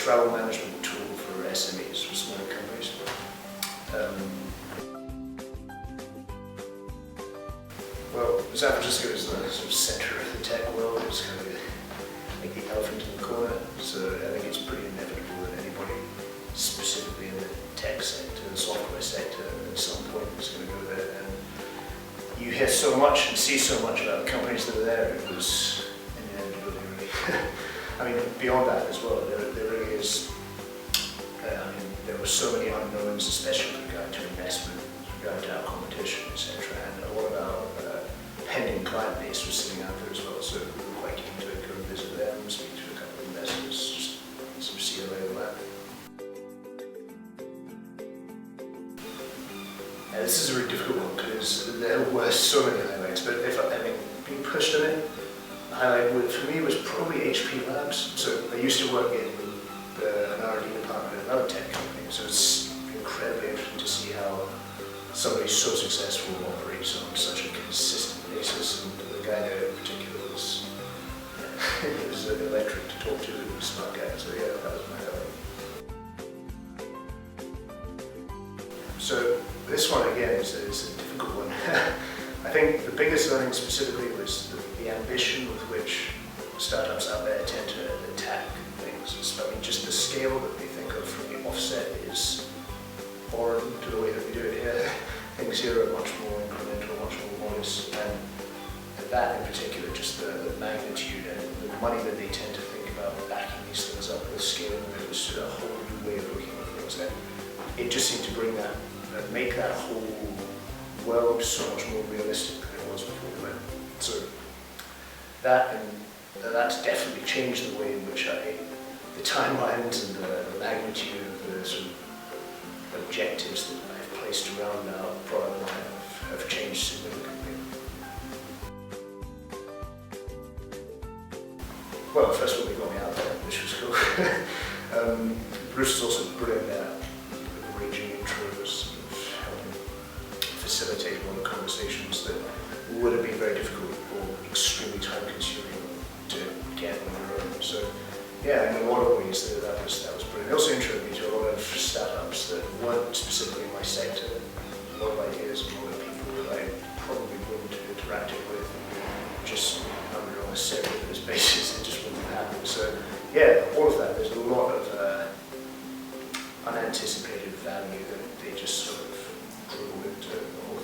travel management tool for SMEs, for smaller companies. Well, San Francisco is the sort of center of the tech world. It's kind of like the elephant in the corner. So I think it's pretty inevitable that anybody, specifically in the tech sector, the software sector, at some point is going to go there. And you hear so much and see so much about the companies that are there. It was an inevitability, really. I mean, beyond that as well, there really is. I mean, there were so many unknowns, especially with regard to investment, with regard to our competition, etc. And a lot of our pending client base was sitting out there as well, so we were quite keen to go and visit them, speak to a couple of investors, just sort of see the lay of the land. This is a really difficult one because there were so many highlights, but if I mean, being pushed on it, the highlight for me was probably HP Labs. So I used to work in an R&D department at another tech company, so it's incredibly interesting to see how somebody so successful operates on such a consistent basis, and the guy there in particular was, he was electric to talk to, a smart guy, so yeah, that was my highlight. So this one again is a difficult one. I think the biggest learning specifically was the ambition with which startups out there tend to attack things. I mean, just the scale that they think of from the offset is foreign to the way that we do it here. Things here are much more incremental, much more modest, and that in particular, just the magnitude and the money that they tend to think about backing these things up with scaling them, it was a whole new way of looking at things, and it just seemed to bring that, make that whole world so much more realistic than it was before we went. So that's definitely changed the way in which the timelines and the magnitude of the sort of objectives that I've placed around our product line have changed significantly. Well, first of all, they got me out there, which was cool. Bruce is also brilliant at arranging intros, helping facilitate a lot of conversations that would have been very difficult or extremely time-consuming to get on your own. So, yeah, in a lot of ways, that was brilliant. It also introduced me to a lot of startups that weren't specifically in my sector. A lot of ideas, a lot of people that I probably wouldn't have interacted with, just under on a serendipitous basis. It just wouldn't happen. So, yeah, all of that. There's a lot of unanticipated value that they just sort of grew into the whole